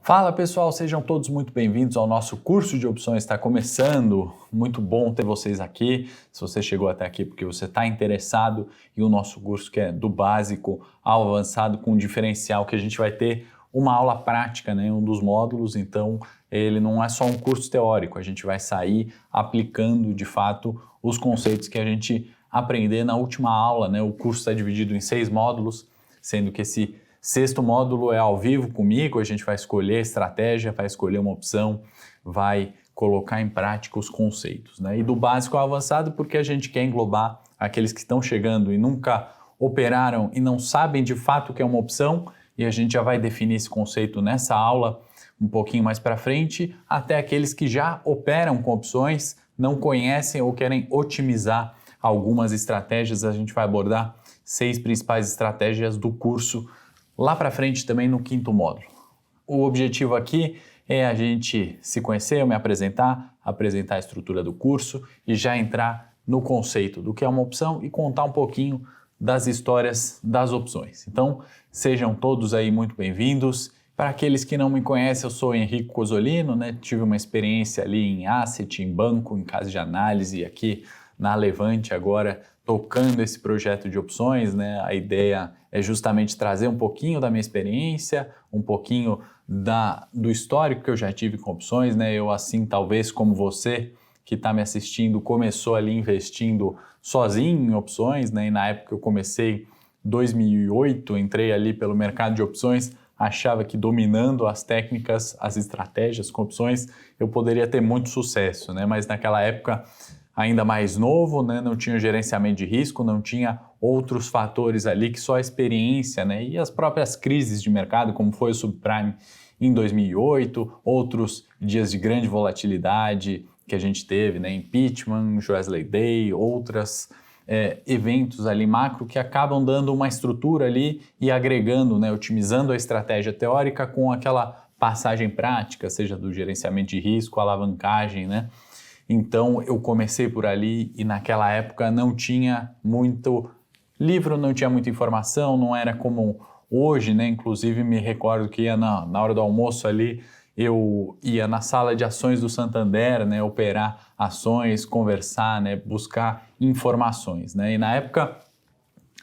Fala pessoal, sejam todos muito bem-vindos ao nosso curso de opções. Está começando, muito bom ter vocês aqui. Se você chegou até aqui porque você está interessado em o nosso curso, que é do básico ao avançado, com um diferencial que a gente vai ter uma aula prática, né, um dos módulos. Então ele não é só um curso teórico, a gente vai sair aplicando de fato os conceitos que a gente aprender na última aula, né? O curso está dividido em 6 módulos, sendo que esse sexto módulo é ao vivo comigo, a gente vai escolher estratégia, vai escolher uma opção, vai colocar em prática os conceitos, né? E do básico ao avançado, porque a gente quer englobar aqueles que estão chegando e nunca operaram e não sabem de fato o que é uma opção, e a gente já vai definir esse conceito nessa aula um pouquinho mais para frente, até aqueles que já operam com opções, não conhecem ou querem otimizar algumas estratégias. A gente vai abordar 6 principais estratégias do curso lá para frente também no 5º módulo. O objetivo aqui é a gente se conhecer, eu me apresentar a estrutura do curso e já entrar no conceito do que é uma opção e contar um pouquinho das histórias das opções. Então, sejam todos aí muito bem-vindos. Para aqueles que não me conhecem, eu sou Henrique Cosolino, né? Tive uma experiência ali em asset, em banco, em casa de análise e aqui na Levante agora tocando esse projeto de opções, né? A ideia é justamente trazer um pouquinho da minha experiência, um pouquinho do histórico que eu já tive com opções, né? Eu, assim, talvez como você que está me assistindo, começou ali investindo sozinho em opções, né? E na época que eu comecei, 2008, entrei ali pelo mercado de opções, achava que dominando as técnicas, as estratégias com opções, eu poderia ter muito sucesso, né? Mas naquela época ainda mais novo, né? Não tinha gerenciamento de risco, não tinha outros fatores ali que só a experiência, né? E as próprias crises de mercado, como foi o subprime em 2008, outros dias de grande volatilidade que a gente teve, né? Impeachment, Joesley Day, outros eventos ali macro que acabam dando uma estrutura ali e agregando, né? Otimizando a estratégia teórica com aquela passagem prática, seja do gerenciamento de risco, alavancagem, né? Então eu comecei por ali e naquela época não tinha muito livro, não tinha muita informação, não era como hoje, né? Inclusive me recordo que ia na hora do almoço ali, eu ia na sala de ações do Santander, né? Operar ações, conversar, né? Buscar informações, né? E na época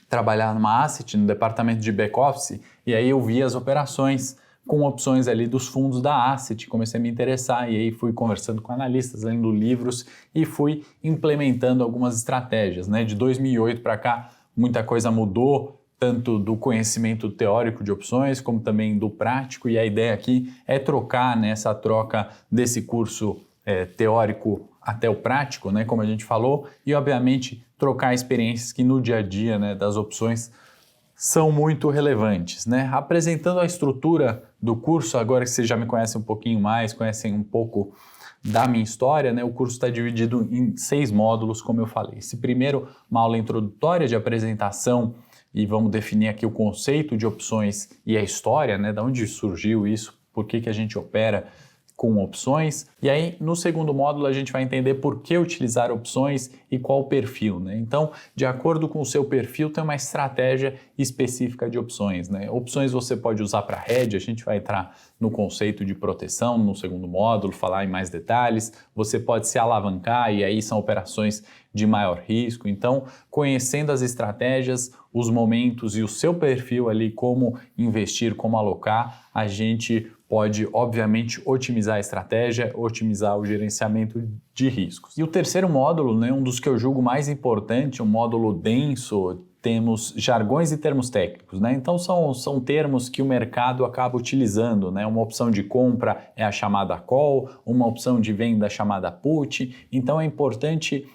trabalhava numa asset, no departamento de back-office, e aí eu via as operações com opções ali dos fundos da asset, comecei a me interessar e aí fui conversando com analistas, lendo livros e fui implementando algumas estratégias, né? De 2008 para cá, muita coisa mudou, tanto do conhecimento teórico de opções, como também do prático, e a ideia aqui é trocar, né, essa troca desse curso teórico até o prático, né, como a gente falou, e obviamente trocar experiências que no dia a dia, né, das opções são muito relevantes, né? Apresentando a estrutura do curso, agora que vocês já me conhecem um pouquinho mais, conhecem um pouco da minha história, né? O curso está dividido em 6 módulos, como eu falei. Esse primeiro, uma aula introdutória de apresentação, e vamos definir aqui o conceito de opções e a história, né? Da onde surgiu isso, por que a gente opera com opções. E aí, no segundo módulo, a gente vai entender por que utilizar opções e qual o perfil, né? Então, de acordo com o seu perfil, tem uma estratégia específica de opções, né? Opções você pode usar para hedge, a gente vai entrar no conceito de proteção no segundo módulo, falar em mais detalhes. Você pode se alavancar e aí são operações de maior risco. Então, conhecendo as estratégias, os momentos e o seu perfil ali, como investir, como alocar, a gente pode, obviamente, otimizar a estratégia, otimizar o gerenciamento de riscos. E o terceiro módulo, né, um dos que eu julgo mais importante, um módulo denso, temos jargões e termos técnicos, né? Então são termos que o mercado acaba utilizando, né? Uma opção de compra é a chamada call, uma opção de venda é a chamada put. Então é importante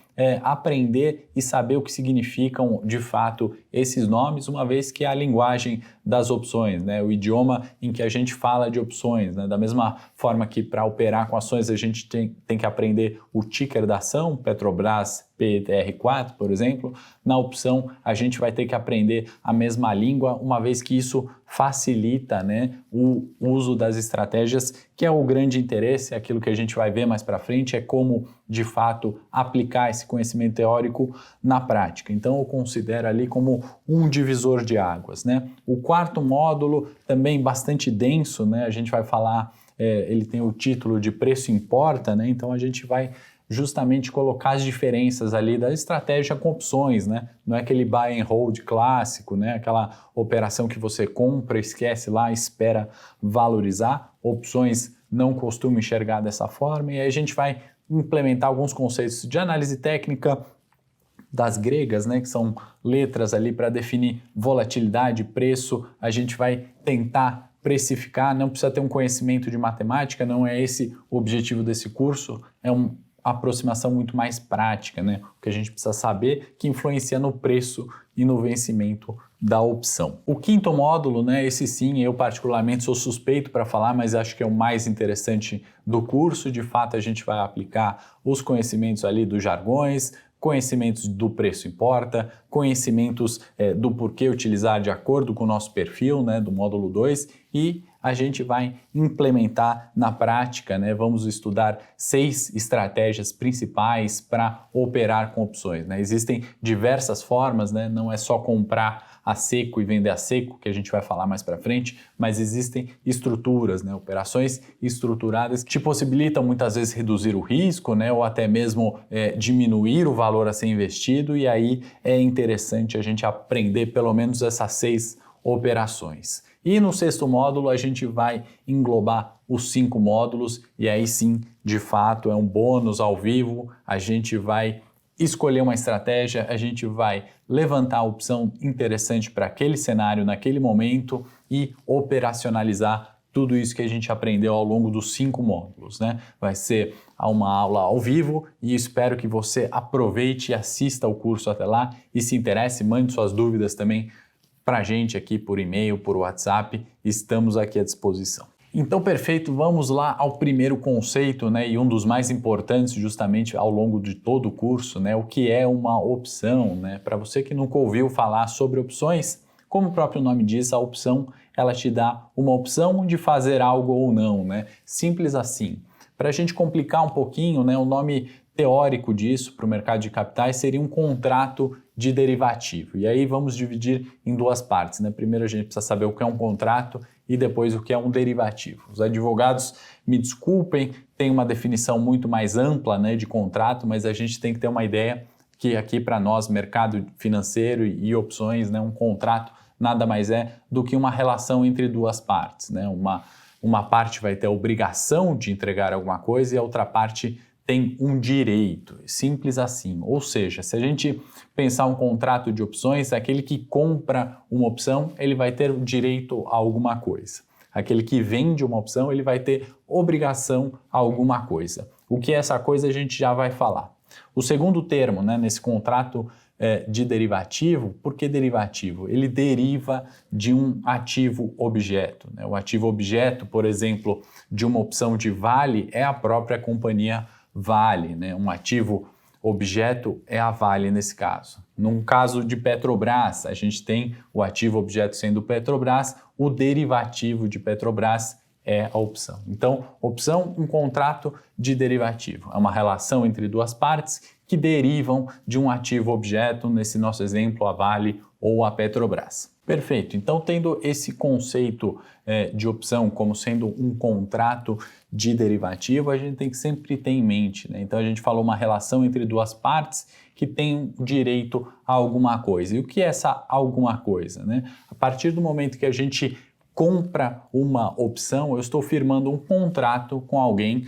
aprender e saber o que significam de fato esses nomes, uma vez que é a linguagem das opções, né? O idioma em que a gente fala de opções, né? Da mesma forma que para operar com ações a gente tem que aprender o ticker da ação, Petrobras PTR4, por exemplo, na opção a gente vai ter que aprender a mesma língua, uma vez que isso facilita, né, o uso das estratégias, que é o grande interesse, aquilo que a gente vai ver mais para frente, é como, de fato, aplicar esse conhecimento teórico na prática. Então, eu considero ali como um divisor de águas, né? O quarto módulo, também bastante denso, né? A gente vai falar, ele tem o título de Preço Importa, né? Então, a gente vai justamente colocar as diferenças ali da estratégia com opções, né? Não é aquele buy and hold clássico, né? Aquela operação que você compra, esquece lá, espera valorizar. Opções não costumo enxergar dessa forma, e aí a gente vai implementar alguns conceitos de análise técnica das gregas, né? Que são letras ali para definir volatilidade, preço. A gente vai tentar precificar, não precisa ter um conhecimento de matemática, não é esse o objetivo desse curso, é uma aproximação muito mais prática, né? O que a gente precisa saber que influencia no preço e no vencimento da opção. O quinto módulo, né? Esse sim, eu particularmente sou suspeito para falar, mas acho que é o mais interessante do curso. De fato, a gente vai aplicar os conhecimentos ali dos jargões, conhecimentos do preço importa, conhecimentos do porquê utilizar de acordo com o nosso perfil, né, do módulo 2, e a gente vai implementar na prática, né, vamos estudar 6 estratégias principais para operar com opções, né? Existem diversas formas, né, não é só comprar a seco e vender a seco, que a gente vai falar mais para frente, mas existem estruturas, né, operações estruturadas que te possibilitam muitas vezes reduzir o risco, né, ou até mesmo diminuir o valor a ser investido, e aí é interessante a gente aprender pelo menos essas 6 operações. E no sexto módulo a gente vai englobar os 5 módulos, e aí sim, de fato, é um bônus ao vivo, a gente vai escolher uma estratégia, a gente vai levantar a opção interessante para aquele cenário, naquele momento, e operacionalizar tudo isso que a gente aprendeu ao longo dos 5 módulos, né? Vai ser uma aula ao vivo e espero que você aproveite e assista ao curso até lá e se interesse, mande suas dúvidas também para a gente aqui por e-mail, por WhatsApp, estamos aqui à disposição. Então, perfeito, vamos lá ao primeiro conceito, né, e um dos mais importantes justamente ao longo de todo o curso, né, o que é uma opção, né? Para você que nunca ouviu falar sobre opções, como o próprio nome diz, a opção, ela te dá uma opção de fazer algo ou não, né? Simples assim. Para a gente complicar um pouquinho, né, o nome teórico disso para o mercado de capitais seria um contrato de derivativo. E aí vamos dividir em 2 partes, né? Primeiro a gente precisa saber o que é um contrato e depois o que é um derivativo. Os advogados, me desculpem, tem uma definição muito mais ampla, né, de contrato, mas a gente tem que ter uma ideia que aqui para nós, mercado financeiro e opções, né, um contrato nada mais é do que uma relação entre 2 partes, né? Uma parte vai ter a obrigação de entregar alguma coisa e a outra parte tem um direito, simples assim. Ou seja, se a gente pensar um contrato de opções, aquele que compra uma opção, ele vai ter direito a alguma coisa. Aquele que vende uma opção, ele vai ter obrigação a alguma coisa. O que é essa coisa a gente já vai falar. O segundo termo, né, nesse contrato de derivativo, por que derivativo? Ele deriva de um ativo objeto, né? O ativo objeto, por exemplo, de uma opção de Vale é a própria companhia Vale, né? Um ativo objeto é a Vale nesse caso. Num caso de Petrobras, a gente tem o ativo objeto sendo Petrobras, o derivativo de Petrobras é a opção. Então, opção, um contrato de derivativo. É uma relação entre 2 partes que derivam de um ativo objeto, nesse nosso exemplo, a Vale ou a Petrobras. Perfeito. Então, tendo esse conceito de opção como sendo um contrato de derivativo, a gente tem que sempre ter em mente, né? Então, a gente falou uma relação entre 2 partes que tem direito a alguma coisa. E o que é essa alguma coisa, né? A partir do momento que a gente compra uma opção, eu estou firmando um contrato com alguém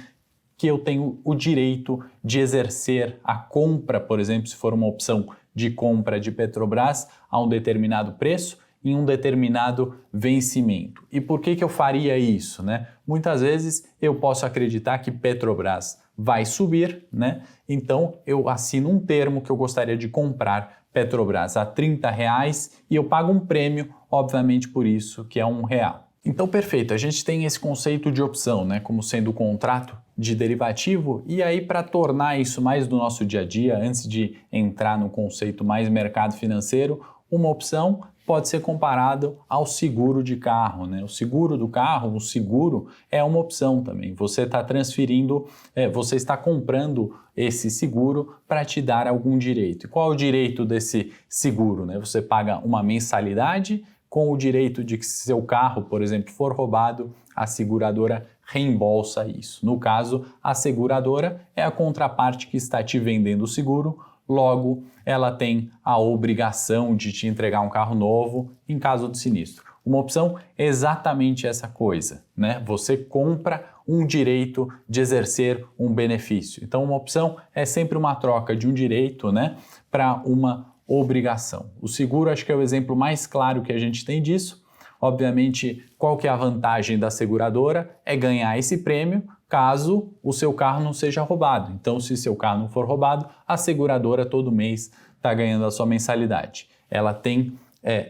que eu tenho o direito de exercer a compra, por exemplo, se for uma opção de compra de Petrobras a um determinado preço, em um determinado vencimento. E por que eu faria isso, né? Muitas vezes eu posso acreditar que Petrobras vai subir, né? Então eu assino um termo que eu gostaria de comprar Petrobras a R$30 e eu pago um prêmio, obviamente por isso, que é R$1. Então, perfeito, a gente tem esse conceito de opção, né, como sendo o contrato de derivativo, e aí para tornar isso mais do nosso dia a dia, antes de entrar no conceito mais mercado financeiro, uma opção pode ser comparado ao seguro de carro, né? O seguro do carro, o seguro é uma opção também. Você está transferindo, você está comprando esse seguro para te dar algum direito. E qual é o direito desse seguro, né? Você paga uma mensalidade com o direito de que se seu carro, por exemplo, for roubado, a seguradora reembolsa isso. No caso, a seguradora é a contraparte que está te vendendo o seguro, logo ela tem a obrigação de te entregar um carro novo em caso de sinistro. Uma opção é exatamente essa coisa, né? Você compra um direito de exercer um benefício. Então, uma opção é sempre uma troca de um direito, né, para uma obrigação. O seguro acho que é o exemplo mais claro que a gente tem disso. Obviamente, qual que é a vantagem da seguradora? É ganhar esse prêmio caso o seu carro não seja roubado. Então, se seu carro não for roubado, a seguradora todo mês está ganhando a sua mensalidade. Ela tem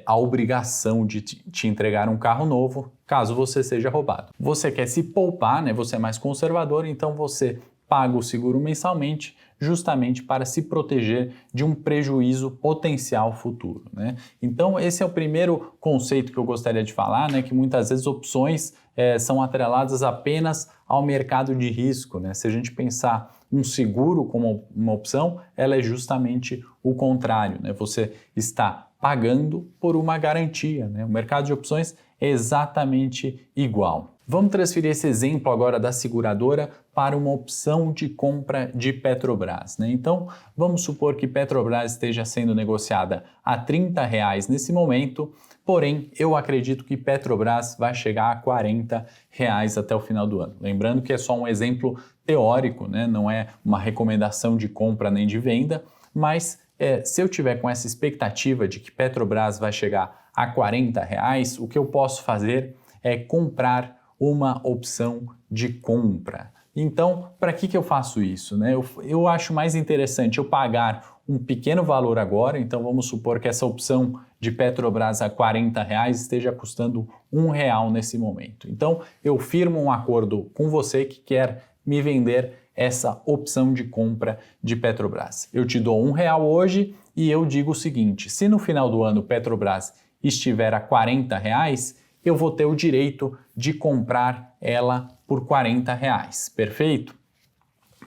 a obrigação de te entregar um carro novo caso você seja roubado. Você quer se poupar, né? Você é mais conservador, então você paga o seguro mensalmente justamente para se proteger de um prejuízo potencial futuro, né? Então esse é o primeiro conceito que eu gostaria de falar, né? Que muitas vezes opções são atreladas apenas ao mercado de risco, né? Se a gente pensar um seguro como uma opção, ela é justamente o contrário, né? Você está pagando por uma garantia, né? O mercado de opções é exatamente igual. Vamos transferir esse exemplo agora da seguradora para uma opção de compra de Petrobras, né? Então, vamos supor que Petrobras esteja sendo negociada a R$30 nesse momento, porém, eu acredito que Petrobras vai chegar a R$40 até o final do ano. Lembrando que é só um exemplo teórico, né? Não é uma recomendação de compra nem de venda, mas se eu tiver com essa expectativa de que Petrobras vai chegar a R$40, o que eu posso fazer é comprar uma opção de compra. Então, para que eu faço isso, né? Eu acho mais interessante eu pagar um pequeno valor agora, então vamos supor que essa opção de Petrobras a R$40 esteja custando R$1 nesse momento. Então, eu firmo um acordo com você que quer me vender essa opção de compra de Petrobras. Eu te dou R$1 hoje e eu digo o seguinte, se no final do ano Petrobras estiver a R$40, eu vou ter o direito de comprar ela por R$40, perfeito?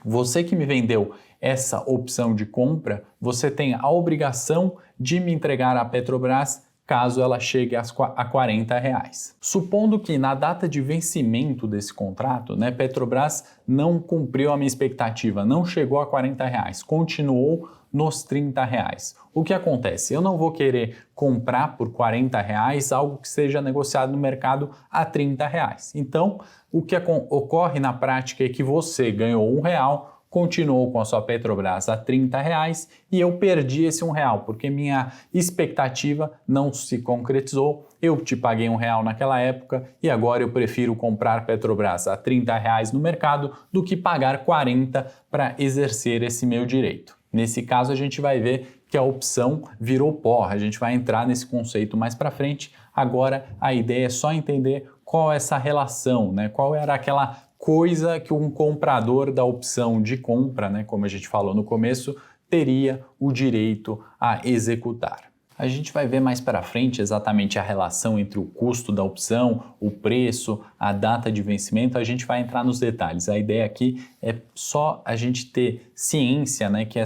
Você que me vendeu essa opção de compra, você tem a obrigação de me entregar a Petrobras caso ela chegue a R$40. Supondo que na data de vencimento desse contrato, né, Petrobras não cumpriu a minha expectativa, não chegou a R$40, continuou nos R$30. O que acontece? Eu não vou querer comprar por R$40 algo que seja negociado no mercado a R$30. Então, o que ocorre na prática é que você ganhou R$1, continuou com a sua Petrobras a R$30 e eu perdi esse R$1, porque minha expectativa não se concretizou. Eu te paguei R$1 naquela época e agora eu prefiro comprar Petrobras a R$30 no mercado do que pagar R$40 para exercer esse meu direito. Nesse caso, a gente vai ver que a opção virou pó. A gente vai entrar nesse conceito mais para frente. Agora, a ideia é só entender qual é essa relação, né? Qual era aquela coisa que um comprador da opção de compra, né, como a gente falou no começo, teria o direito a executar. A gente vai ver mais para frente exatamente a relação entre o custo da opção, o preço, a data de vencimento, a gente vai entrar nos detalhes. A ideia aqui é só a gente ter ciência, né, que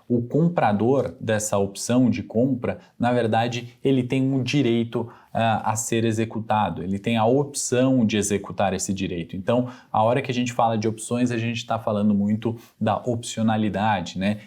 o comprador dessa opção de compra, na verdade, ele tem um direito a ser executado, ele tem a opção de executar esse direito. Então, a hora que a gente fala de opções, a gente está falando muito da opcionalidade, né?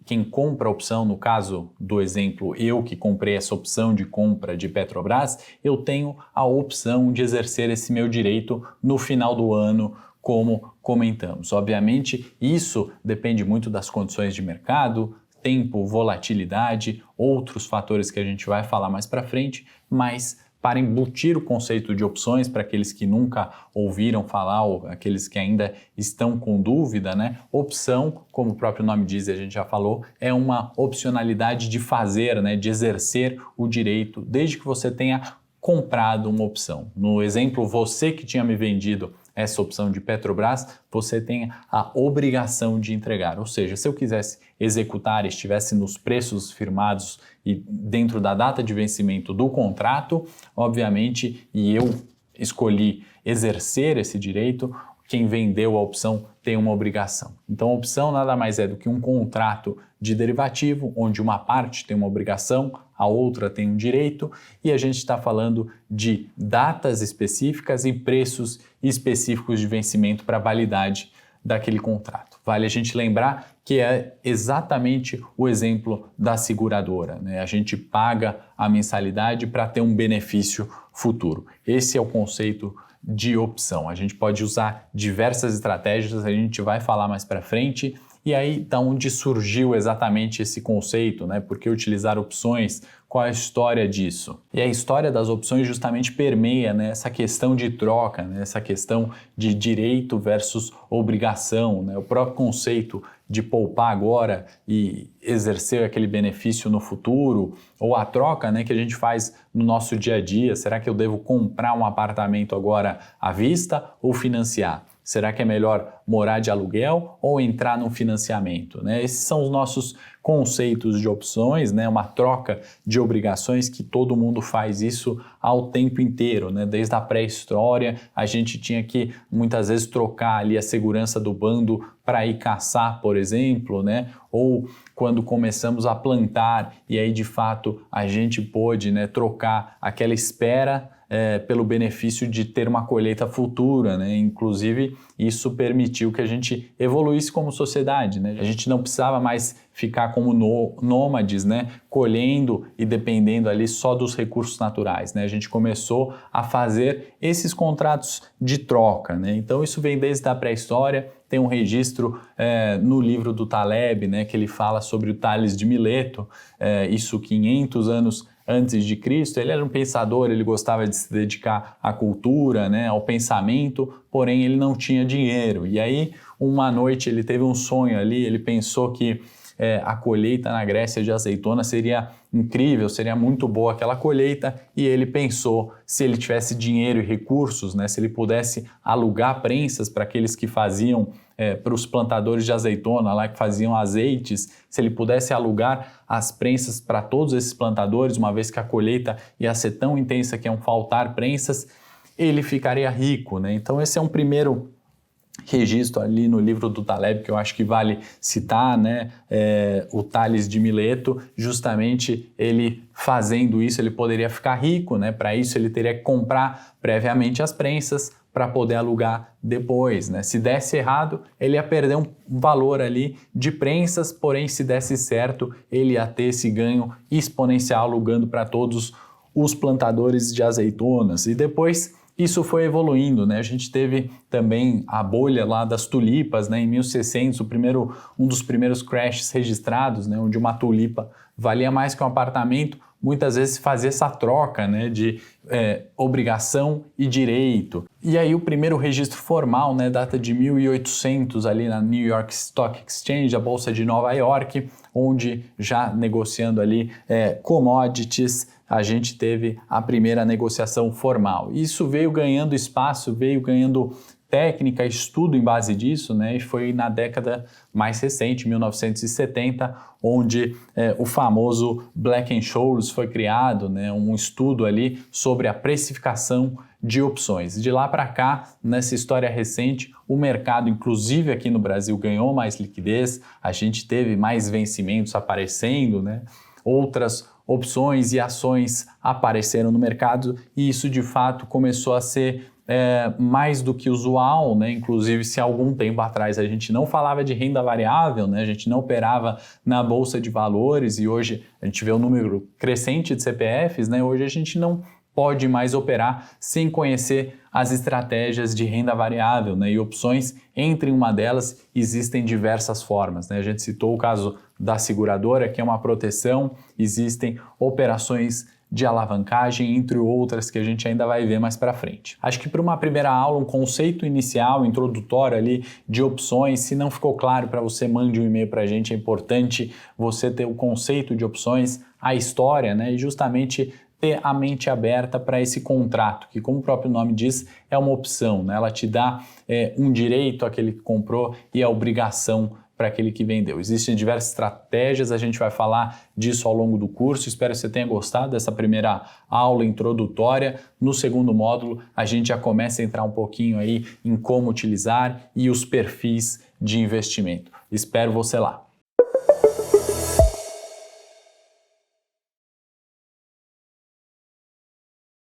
Quem compra a opção, no caso do exemplo, eu que comprei essa opção de compra de Petrobras, eu tenho a opção de exercer esse meu direito no final do ano, como comentamos. Obviamente, isso depende muito das condições de mercado, tempo, volatilidade, outros fatores que a gente vai falar mais para frente, mas para embutir o conceito de opções para aqueles que nunca ouviram falar ou aqueles que ainda estão com dúvida, né? Opção, como o próprio nome diz e a gente já falou, é uma opcionalidade de fazer, né? De exercer o direito desde que você tenha comprado uma opção. No exemplo, você que tinha me vendido essa opção de Petrobras, você tem a obrigação de entregar. Ou seja, se eu quisesse executar e estivesse nos preços firmados e dentro da data de vencimento do contrato, obviamente, e eu escolhi exercer esse direito, quem vendeu a opção tem uma obrigação. Então, a opção nada mais é do que um contrato de derivativo, onde uma parte tem uma obrigação, a outra tem um direito, e a gente está falando de datas específicas e preços específicos de vencimento para a validade daquele contrato. Vale a gente lembrar que é exatamente o exemplo da seguradora, né? A gente paga a mensalidade para ter um benefício futuro. Esse é o conceito de opção. A gente pode usar diversas estratégias, a gente vai falar mais para frente. E aí, da onde surgiu exatamente esse conceito, né? Por que utilizar opções? Qual é a história disso? E a história das opções justamente permeia, né, essa questão de troca, né, essa questão de direito versus obrigação, né? O próprio conceito de poupar agora e exercer aquele benefício no futuro, ou a troca, né, que a gente faz no nosso dia a dia. Será que eu devo comprar um apartamento agora à vista ou financiar? Será que é melhor morar de aluguel ou entrar num financiamento, né? Esses são os nossos conceitos de opções, né? Uma troca de obrigações que todo mundo faz isso ao tempo inteiro, né? Desde a pré-história, a gente tinha que muitas vezes trocar ali a segurança do bando para ir caçar, por exemplo, né? Ou quando começamos a plantar e aí de fato a gente pôde, né, trocar aquela espera pelo benefício de ter uma colheita futura, né? Inclusive, isso permitiu que a gente evoluísse como sociedade, né? A gente não precisava mais ficar como nômades, né? Colhendo e dependendo ali só dos recursos naturais, né? A gente começou a fazer esses contratos de troca, né? Então, isso vem desde a pré-história. Tem um registro no livro do Taleb, né? Que ele fala sobre o Tales de Mileto, isso 500 anos antes de Cristo. Ele era um pensador, ele gostava de se dedicar à cultura, né, ao pensamento, porém ele não tinha dinheiro. E aí, uma noite, ele teve um sonho ali, ele pensou que a colheita na Grécia de azeitona seria incrível, seria muito boa aquela colheita, e ele pensou, se ele tivesse dinheiro e recursos, né, se ele pudesse alugar prensas para aqueles que faziam, para os plantadores de azeitona lá que faziam azeites, se ele pudesse alugar as prensas para todos esses plantadores, uma vez que a colheita ia ser tão intensa que iam faltar prensas, ele ficaria rico, né? Então esse é um primeiro registro ali no livro do Taleb, que eu acho que vale citar, né? O Tales de Mileto, justamente ele fazendo isso, ele poderia ficar rico, né? Para isso ele teria que comprar previamente as prensas para poder alugar depois, né? Se desse errado, ele ia perder um valor ali de prensas, porém se desse certo, ele ia ter esse ganho exponencial alugando para todos os plantadores de azeitonas. E depois isso foi evoluindo, né? A gente teve também a bolha lá das tulipas, né? Em 1600, um dos primeiros crashes registrados, né? Onde uma tulipa valia mais que um apartamento. Muitas vezes fazia essa troca, né, de obrigação e direito. E aí o primeiro registro formal, né, data de 1800 ali na New York Stock Exchange, a Bolsa de Nova York, onde já negociando ali commodities, a gente teve a primeira negociação formal. Isso veio ganhando espaço, veio ganhando técnica, estudo em base disso, né? E foi na década mais recente, 1970, onde o famoso Black-Scholes foi criado, né? Um estudo ali sobre a precificação de opções. De lá para cá, nessa história recente, o mercado, inclusive aqui no Brasil, ganhou mais liquidez, a gente teve mais vencimentos aparecendo, né? Outras opções e ações apareceram no mercado e isso de fato começou a ser mais do que usual, né? Inclusive se há algum tempo atrás a gente não falava de renda variável, né? A gente não operava na Bolsa de Valores e hoje a gente vê um número crescente de CPFs, né? Hoje a gente não pode mais operar sem conhecer as estratégias de renda variável, né? E opções, entre uma delas, existem diversas formas, né? A gente citou o caso da seguradora, que é uma proteção, existem operações de alavancagem, entre outras que a gente ainda vai ver mais para frente. Acho que para uma primeira aula, um conceito inicial, introdutório ali de opções, se não ficou claro para você, mande um e-mail para a gente, é importante você ter o conceito de opções, a história, né? E justamente ter a mente aberta para esse contrato, que como o próprio nome diz, é uma opção, né? Ela te dá um direito àquele que comprou e a obrigação para aquele que vendeu. Existem diversas estratégias, a gente vai falar disso ao longo do curso. Espero que você tenha gostado dessa primeira aula introdutória. No segundo módulo, a gente já começa a entrar um pouquinho aí em como utilizar e os perfis de investimento. Espero você lá.